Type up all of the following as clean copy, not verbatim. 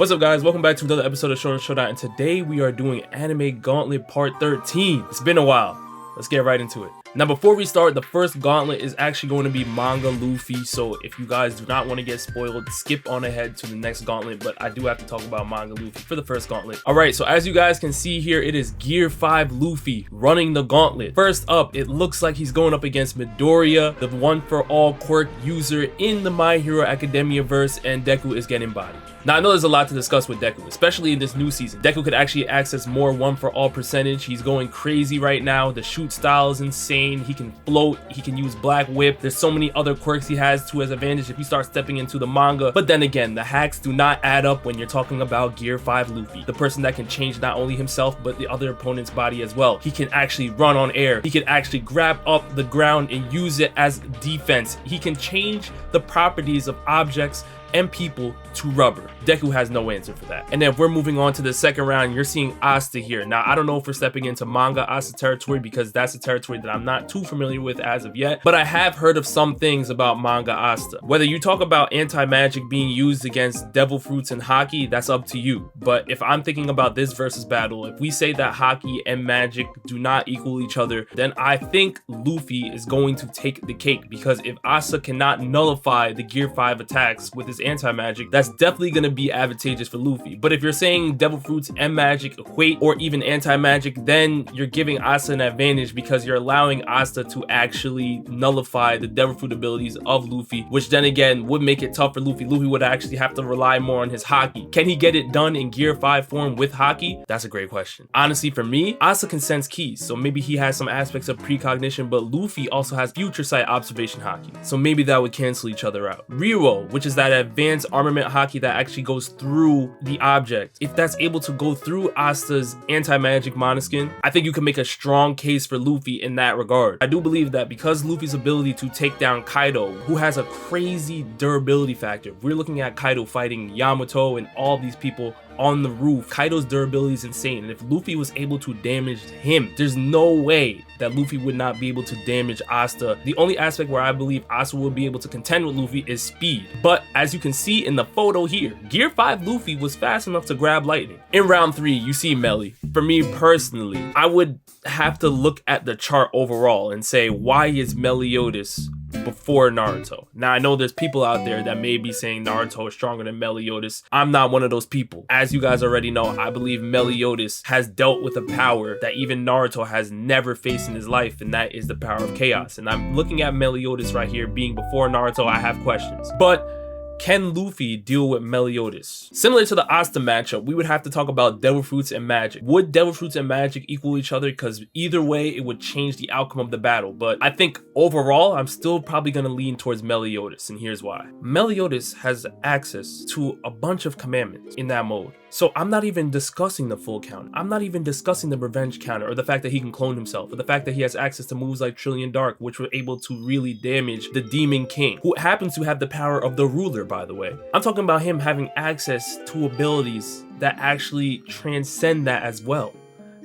What's up guys, welcome back to another episode of Showdown, and today we are doing Anime Gauntlet Part 13. It's been a while, let's get right into it. Now before we start, the first gauntlet is actually going to be manga Luffy, so if you guys do not want to get spoiled, skip on ahead to the next gauntlet, but I do have to talk about manga Luffy for the first gauntlet. Alright, so as you guys can see here, it is Gear 5 Luffy running the gauntlet. First up, it looks like he's going up against Midoriya, the one-for-all quirk user in the My Hero Academia verse, and Deku is getting bodied. Now I know there's a lot to discuss with Deku, especially in this new season. Deku could actually access more one-for-all percentage. He's going crazy right now. The shoot style is insane. He can float, he can use Black Whip. There's so many other quirks he has to his advantage if you start stepping into the manga. But then again, the hacks do not add up when you're talking about Gear 5 Luffy, the person that can change not only himself but the other opponent's body as well. He can actually run on air. He can actually grab up the ground and use it as defense. He can change the properties of objects and people to rubber. Deku has no answer for that. And then if we're moving on to the second round, you're seeing Asta here. Now I don't know if we're stepping into manga Asta territory because that's a territory that I'm not too familiar with as of yet, but I have heard of some things about manga Asta. Whether you talk about anti-magic being used against devil fruits and haki, that's up to you. But if I'm thinking about this versus battle, if we say that haki and magic do not equal each other, then I think Luffy is going to take the cake, because if Asta cannot nullify the Gear 5 attacks with his anti-magic, that's definitely going to be advantageous for Luffy. But if you're saying devil fruits and magic equate, or even anti-magic, then you're giving Asta an advantage because you're allowing Asta to actually nullify the devil fruit abilities of Luffy, which then again would make it tough for Luffy. Luffy would actually have to rely more on his haki. Can he get it done in Gear 5 form with haki? That's a great question. Honestly, for me, Asta can sense keys, so maybe he has some aspects of precognition, but Luffy also has future sight observation haki, so maybe that would cancel each other out. Riro, which is that advanced armament haki that actually goes through the object, if that's able to go through Asta's anti-magic monoskin, I think you can make a strong case for Luffy in that regard. I do believe that because Luffy's ability to take down Kaido, who has a crazy durability factor, we're looking at Kaido fighting Yamato and all these people on the roof. Kaido's durability is insane, and if Luffy was able to damage him, there's no way that Luffy would not be able to damage Asta. The only aspect where I believe Asta will be able to contend with Luffy is speed. But as you can see in the photo here, Gear 5 Luffy was fast enough to grab lightning. In round 3, you see Melly. For me personally, I would have to look at the chart overall and say, why is Meliodas before Naruto? Now I know there's people out there that may be saying Naruto is stronger than Meliodas. I'm not one of those people. As you guys already know, I believe Meliodas has dealt with a power that even Naruto has never faced in his life, and that is the power of chaos. And I'm looking at Meliodas right here being before Naruto. I have questions, but can Luffy deal with Meliodas? Similar to the Asta matchup, we would have to talk about devil fruits and magic. Would devil fruits and magic equal each other? Because either way, it would change the outcome of the battle. But I think overall, I'm still probably going to lean towards Meliodas, and here's why. Meliodas has access to a bunch of commandments in that mode. So I'm not even discussing the full count. I'm not even discussing the revenge counter, or the fact that he can clone himself, or the fact that he has access to moves like Trillion Dark, which were able to really damage the Demon King, who happens to have the power of the ruler, by the way. I'm talking about him having access to abilities that actually transcend that as well.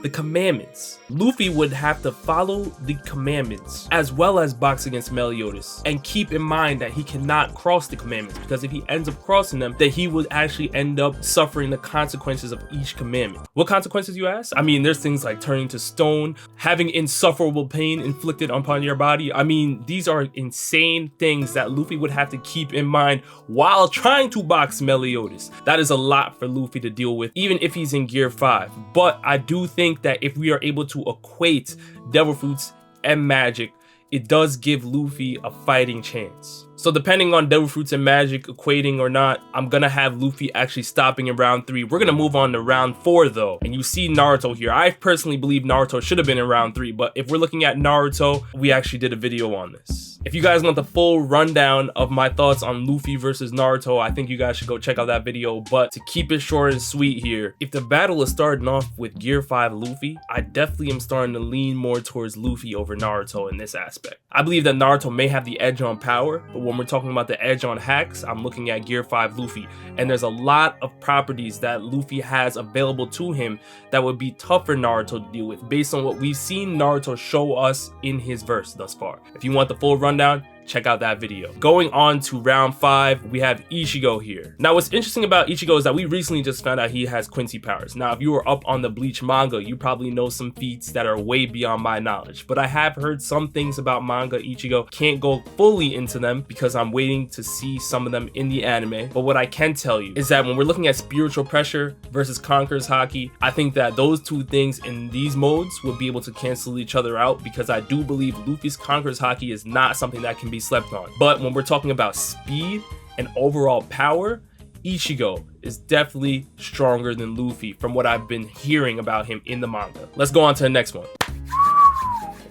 The commandments. Luffy would have to follow the commandments as well as box against Meliodas, and keep in mind that he cannot cross the commandments, because if he ends up crossing them, then he would actually end up suffering the consequences of each commandment. What consequences, you ask? I mean, there's things like turning to stone, having insufferable pain inflicted upon your body. I mean, these are insane things that Luffy would have to keep in mind while trying to box Meliodas. That is a lot for Luffy to deal with, even if he's in Gear 5. But I do think that if we are able to equate devil fruits and magic, it does give Luffy a fighting chance. So depending on devil fruits and magic equating or not, I'm gonna have Luffy actually stopping in round 3. We're gonna move on to round 4 though, and you see Naruto here. I personally believe Naruto should have been in round 3, but if we're looking at Naruto, we actually did a video on this. If you guys want the full rundown of my thoughts on Luffy versus Naruto, I think you guys should go check out that video. But to keep it short and sweet here, if the battle is starting off with Gear 5 Luffy, I definitely am starting to lean more towards Luffy over Naruto in this aspect. I believe that Naruto may have the edge on power, but when we're talking about the edge on hacks, I'm looking at Gear 5 Luffy, and there's a lot of properties that Luffy has available to him that would be tough for Naruto to deal with based on what we've seen Naruto show us in his verse thus far. If you want the full rundown, check out that video. Going on to round 5, we have Ichigo here. Now what's interesting about Ichigo is that we recently just found out he has Quincy powers. Now if you were up on the Bleach manga, you probably know some feats that are way beyond my knowledge, but I have heard some things about manga Ichigo. Can't go fully into them because I'm waiting to see some of them in the anime, but what I can tell you is that when we're looking at spiritual pressure versus Conqueror's Haki, I think that those two things in these modes would be able to cancel each other out, because I do believe Luffy's Conqueror's Haki is not something that can be slept on. But when we're talking about speed and overall power, Ichigo is definitely stronger than Luffy from what I've been hearing about him in the manga. Let's go on to the next one.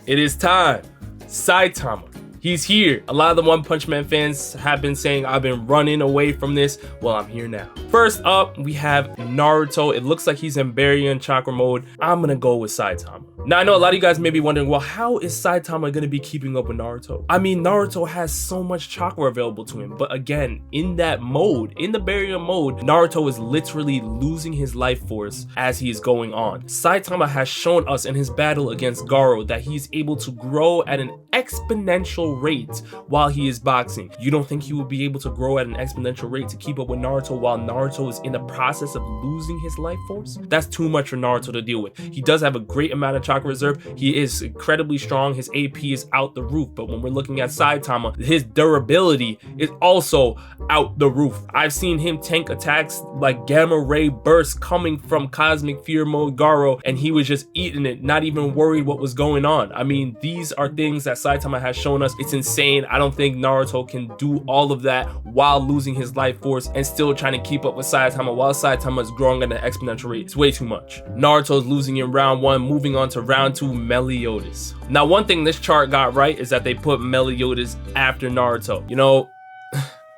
It is time. Saitama. He's here. A lot of the One Punch Man fans have been saying I've been running away from this. Well, I'm here now. First up, we have Naruto. It looks like he's in Baryon Chakra mode. I'm gonna go with Saitama. Now, I know a lot of you guys may be wondering, well, how is Saitama gonna be keeping up with Naruto? I mean, Naruto has so much chakra available to him, but again, in that mode, in the Baryon mode, Naruto is literally losing his life force as he is going on. Saitama has shown us in his battle against Garou that he's able to grow at an exponential rate while he is boxing. You don't think he will be able to grow at an exponential rate to keep up with Naruto while Naruto is in the process of losing his life force? That's too much for Naruto to deal with. He does have a great amount of chakra reserve. He is incredibly strong. His AP is out the roof. But when we're looking at Saitama, his durability is also out the roof. I've seen him tank attacks like gamma ray bursts coming from cosmic fear mode Garou, and he was just eating it, not even worried what was going on. I mean, these are things that Saitama has shown us. It's insane. I don't think Naruto can do all of that while losing his life force and still trying to keep up with Saitama while Saitama is growing at an exponential rate. It's way too much. Naruto's losing in round 1, moving on to round 2, Meliodas. Now, one thing this chart got right is that they put Meliodas after Naruto. You know,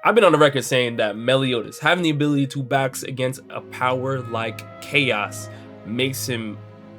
I've been on the record saying that Meliodas having the ability to box against a power like Chaos makes him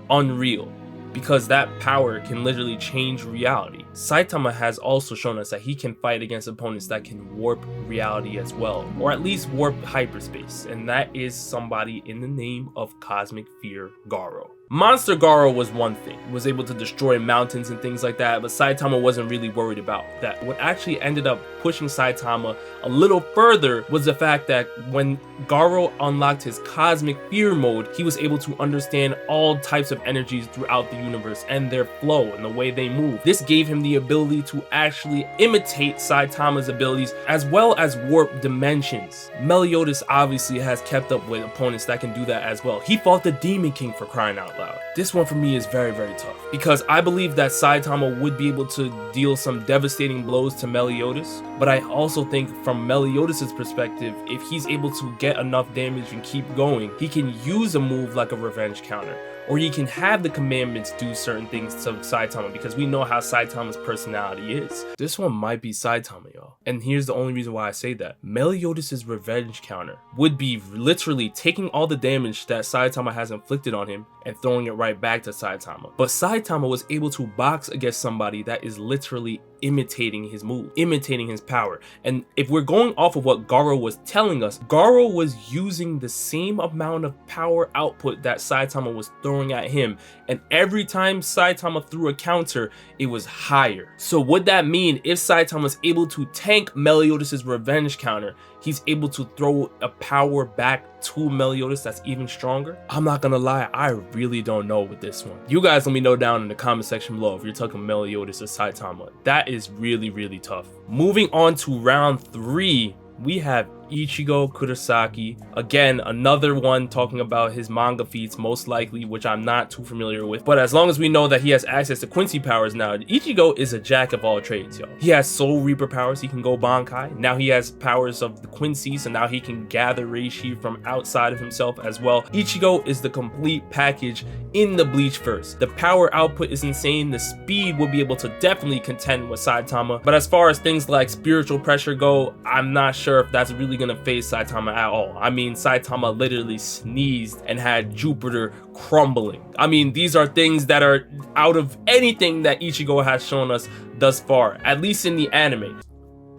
unreal, because that power can literally change reality. Saitama has also shown us that he can fight against opponents that can warp reality as well, or at least warp hyperspace, and that is somebody in the name of Cosmic Fear Garou. Monster Garou was one thing, was able to destroy mountains and things like that, but Saitama wasn't really worried about that. What actually ended up pushing Saitama a little further was the fact that when Garou unlocked his Cosmic Fear mode, he was able to understand all types of energies throughout the universe and their flow and the way they move. This gave him the ability to actually imitate Saitama's abilities as well as warp dimensions. Meliodas obviously has kept up with opponents that can do that as well. He fought the Demon King, for crying out loud. This one for me is very, very tough, because I believe that Saitama would be able to deal some devastating blows to Meliodas, but I also think from Meliodas' perspective, if he's able to get enough damage and keep going, he can use a move like a revenge counter, or he can have the commandments do certain things to Saitama, because we know how Saitama's personality is. This one might be Saitama, y'all. And here's the only reason why I say that. Meliodas' revenge counter would be literally taking all the damage that Saitama has inflicted on him and throwing it right back to Saitama. But Saitama was able to box against somebody that is literally imitating his move, imitating his power. And if we're going off of what Garou was telling us, Garou was using the same amount of power output that Saitama was throwing at him, and every time Saitama threw a counter, it was higher. So would that mean if Saitama is able to tank Meliodas' revenge counter, he's able to throw a power back to Meliodas that's even stronger? I'm not gonna lie, I really don't know with this one. You guys let me know down in the comment section below if you're talking Meliodas or Saitama. That is really, really tough. Moving on to round 3, we have Ichigo Kurosaki. Again, another one talking about his manga feats, most likely, which I'm not too familiar with. But as long as we know that he has access to Quincy powers now, Ichigo is a jack of all trades, y'all. He has Soul Reaper powers, he can go Bankai. Now he has powers of the Quincy, so now he can gather Reishi from outside of himself as well. Ichigo is the complete package in the Bleach verse. The power output is insane, the speed will be able to definitely contend with Saitama. But as far as things like spiritual pressure go, I'm not sure if that's really gonna face Saitama at all. I mean, Saitama literally sneezed and had Jupiter crumbling. I mean, these are things that are out of anything that Ichigo has shown us thus far, at least in the anime.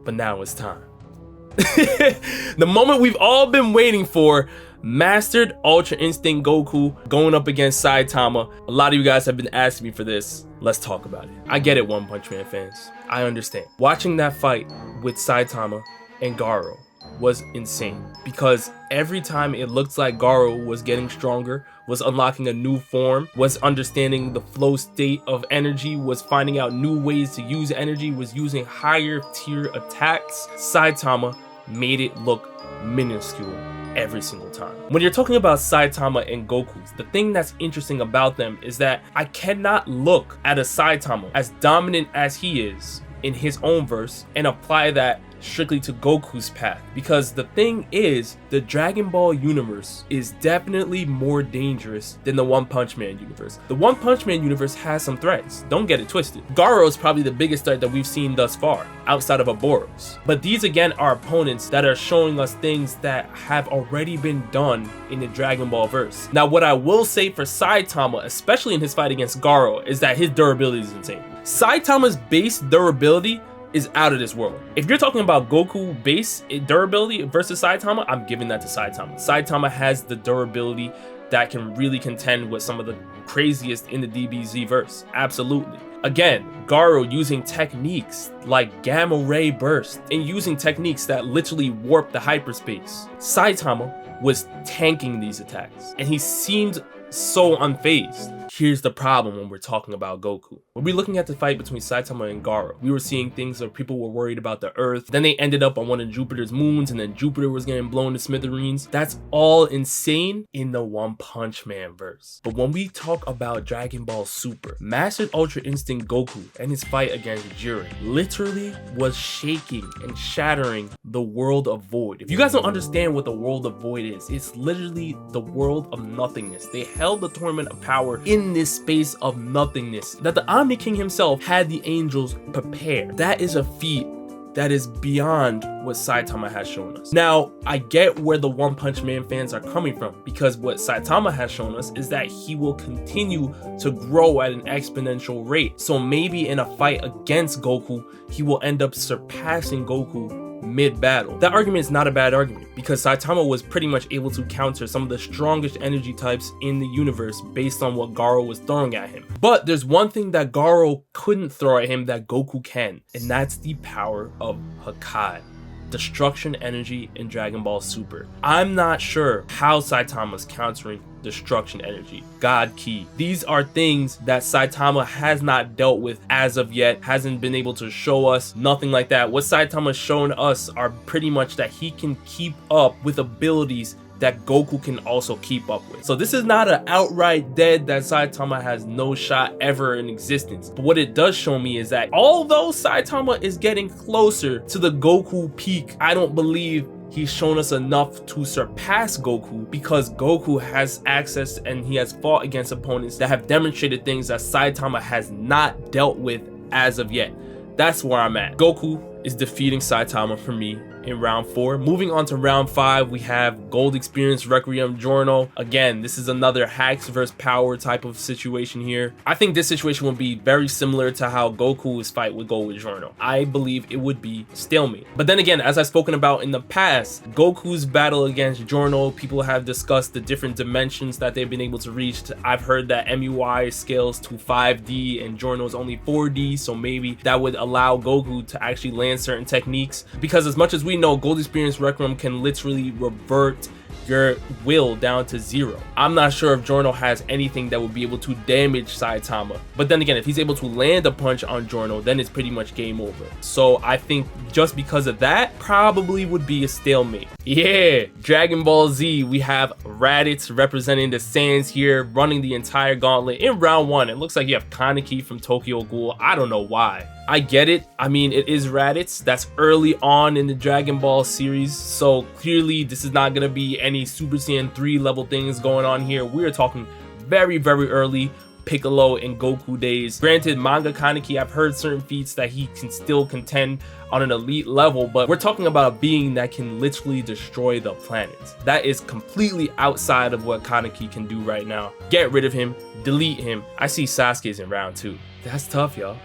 But now it's time. The moment we've all been waiting for, Mastered Ultra Instinct Goku going up against Saitama. A lot of you guys have been asking me for this. Let's talk about it. I get it, One Punch Man fans. I understand. Watching that fight with Saitama and Garou was insane because every time it looked like Garou was getting stronger, was unlocking a new form, was understanding the flow state of energy, was finding out new ways to use energy, was using higher tier attacks, Saitama made it look minuscule every single time. When you're talking about Saitama and Goku, the thing that's interesting about them is that I cannot look at a Saitama as dominant as he is in his own verse and apply that strictly to Goku's path, because the thing is, the Dragon Ball universe is definitely more dangerous than the One Punch Man universe. The One Punch Man universe has some threats, don't get it twisted. Garou is probably the biggest threat that we've seen thus far, outside of a Boros. But these again are opponents that are showing us things that have already been done in the Dragon Ball verse. Now what I will say for Saitama, especially in his fight against Garou, is that his durability is insane. Saitama's base durability is out of this world. If you're talking about Goku base durability versus Saitama, I'm giving that to Saitama. Saitama has the durability that can really contend with some of the craziest in the DBZ verse. Absolutely. Again, Garou using techniques like Gamma Ray Burst and using techniques that literally warp the hyperspace. Saitama was tanking these attacks and he seemed so unfazed. Here's the problem when we're talking about Goku. When we're looking at the fight between Saitama and Garou, we were seeing things where people were worried about the Earth. Then they ended up on one of Jupiter's moons, and then Jupiter was getting blown to smithereens. That's all insane in the One Punch Man verse. But when we talk about Dragon Ball Super, Mastered Ultra Instinct Goku and his fight against Jiren literally was shaking and shattering the world of void. If you guys don't understand what the world of void is, it's literally the world of nothingness. They held the tournament of power in this space of nothingness that the Omni King himself had the angels prepare. That is a feat that is beyond what Saitama has shown us. Now, I get where the One Punch Man fans are coming from, because what Saitama has shown us is that he will continue to grow at an exponential rate. So maybe in a fight against Goku, he will end up surpassing Goku mid-battle. That argument is not a bad argument, because Saitama was pretty much able to counter some of the strongest energy types in the universe based on what Garou was throwing at him. But there's one thing that Garou couldn't throw at him that Goku can, and that's the power of Hakai. Destruction energy in Dragon Ball Super. I'm not sure how Saitama's countering destruction energy, God Ki. These are things that Saitama has not dealt with as of yet, hasn't been able to show us, nothing like that. What Saitama's shown us are pretty much that he can keep up with abilities that Goku can also keep up with. So this is not an outright dead that Saitama has no shot ever in existence. But what it does show me is that although Saitama is getting closer to the Goku peak, I don't believe he's shown us enough to surpass Goku, because Goku has access and he has fought against opponents that have demonstrated things that Saitama has not dealt with as of yet. That's where I'm at. Goku is defeating Saitama for me in round 4. Moving on to round 5, we have Gold Experience Requiem Giorno. Again, this is another hacks versus power type of situation here. I think this situation will be very similar to how Goku's fight would go with Giorno. I believe it would be stalemate. But then again, as I've spoken about in the past, Goku's battle against Giorno, people have discussed the different dimensions that they've been able to reach. I've heard that MUI scales to 5D and Giorno is only 4D, so maybe that would allow Goku to actually land certain techniques, because as much as we know, Gold Experience Requiem can literally revert your will down to 0. I'm not sure if Giorno has anything that would be able to damage Saitama, but then again, if he's able to land a punch on Giorno, then it's pretty much game over. So I think just because of that, probably would be a stalemate. Yeah, Dragon Ball Z, we have Raditz representing the Saiyans here, running the entire gauntlet. In round 1, it looks like you have Kaneki from Tokyo Ghoul. I don't know why. I get it. I mean, it is Raditz. That's early on in the Dragon Ball series, so clearly this is not gonna be any Super Saiyan 3 level things going on here. We're talking very, very early Piccolo and Goku days. Granted, manga Kaneki, I've heard certain feats that he can still contend on an elite level, but we're talking about a being that can literally destroy the planet. That is completely outside of what Kaneki can do right now. Get rid of him, delete him. I see Sasuke's in round 2. That's tough, y'all.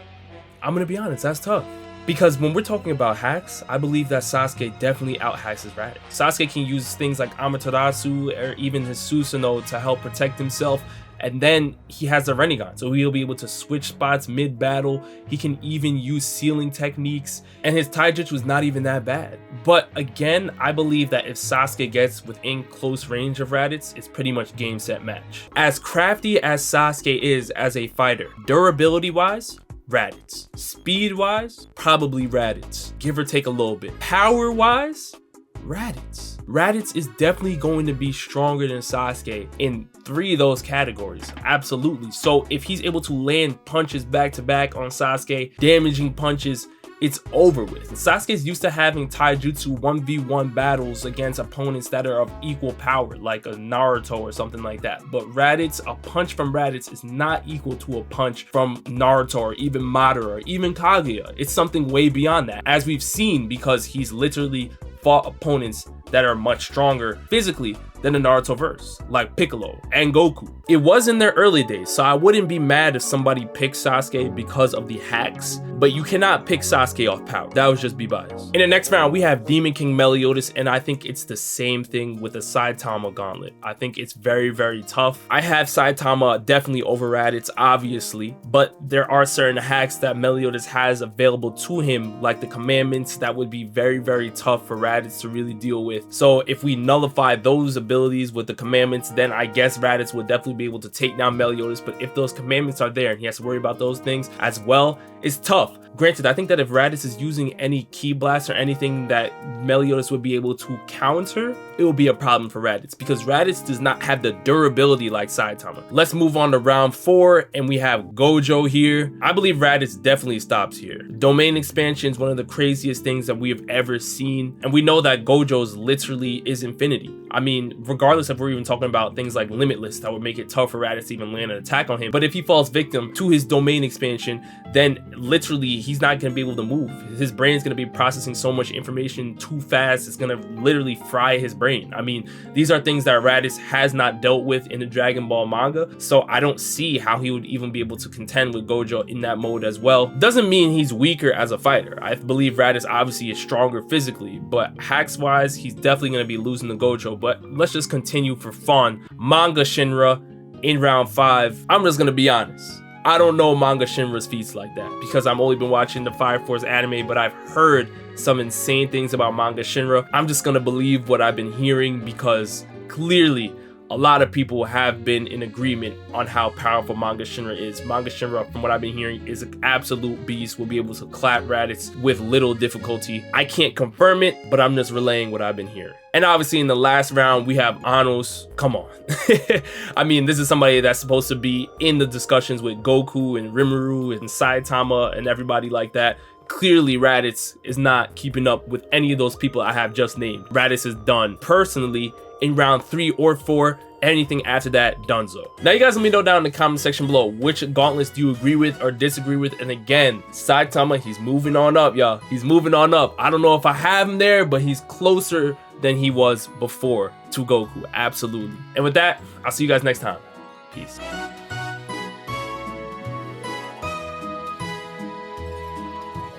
I'm gonna be honest, that's tough. Because when we're talking about hacks, I believe that Sasuke definitely out-hacks his Raditz. Sasuke can use things like Amaterasu or even his Susanoo to help protect himself. And then he has the Rinnegan, so he'll be able to switch spots mid-battle. He can even use sealing techniques, and his taijutsu was not even that bad. But again, I believe that if Sasuke gets within close range of Raditz, it's pretty much game, set, match. As crafty as Sasuke is as a fighter, durability-wise, Raditz. Speed-wise, probably Raditz, give or take a little bit. Power-wise, Raditz. Raditz is definitely going to be stronger than Sasuke in 3 of those categories, absolutely. So if he's able to land punches back to back on Sasuke, damaging punches, it's over with. And Sasuke's used to having taijutsu 1v1 battles against opponents that are of equal power, like a Naruto or something like that. But Raditz, a punch from Raditz is not equal to a punch from Naruto or even Madara or even Kaguya. It's something way beyond that, as we've seen, because he's literally fought opponents that are much stronger physically than the Naruto verse, like Piccolo and Goku. It was in their early days, so I wouldn't be mad if somebody picked Sasuke because of the hacks, but you cannot pick Sasuke off power. That would just be biased. In the next round, we have Demon King Meliodas, and I think it's the same thing with the Saitama Gauntlet. I think it's very, very tough. I have Saitama definitely over Raditz, obviously, but there are certain hacks that Meliodas has available to him, like the commandments, that would be very, very tough for Raditz to really deal with. So if we nullify those abilities with the commandments, then I guess Raditz would definitely be able to take down Meliodas. But if those commandments are there and he has to worry about those things as well, it's tough. Granted, I think that if Raditz is using any Ki Blast or anything that Meliodas would be able to counter, it will be a problem for Raditz, because Raditz does not have the durability like Saitama. Let's move on to round 4, and we have Gojo here. I believe Raditz definitely stops here. Domain expansion is one of the craziest things that we have ever seen, and we know that Gojo's literally is infinity. I mean, regardless if we're even talking about things like Limitless, that would make it tough for Raditz to even land an attack on him. But if he falls victim to his domain expansion, then literally he's not going to be able to move. His brain's going to be processing so much information too fast, it's going to literally fry his brain. I mean, these are things that Raditz has not dealt with in the Dragon Ball manga, so I don't see how he would even be able to contend with Gojo in that mode as well. Doesn't mean he's weaker as a fighter. I believe Raditz obviously is stronger physically, but hacks wise, he's definitely going to be losing to Gojo. But let's just continue for fun. Manga Shinra in round 5. I'm just going to be honest, I don't know Manga Shinra's feats like that, because I've only been watching the Fire Force anime, but I've heard some insane things about Manga Shinra. I'm just gonna believe what I've been hearing, because clearly a lot of people have been in agreement on how powerful Manga Shinra is. Manga Shinra, from what I've been hearing, is an absolute beast. Will be able to clap Raditz with little difficulty. I can't confirm it, but I'm just relaying what I've been hearing. And obviously in the last round, we have Anos. Come on. I mean, this is somebody that's supposed to be in the discussions with Goku and Rimuru and Saitama and everybody like that. Clearly, Raditz is not keeping up with any of those people I have just named. Raditz is done. Personally, in round 3 or 4, anything after that, donezo. Now you guys let me know down in the comment section below, which gauntlets do you agree with or disagree with? And again, Saitama, he's moving on up, y'all. He's moving on up. I don't know if I have him there, but he's closer than he was before to Goku, absolutely. And with that, I'll see you guys next time. Peace.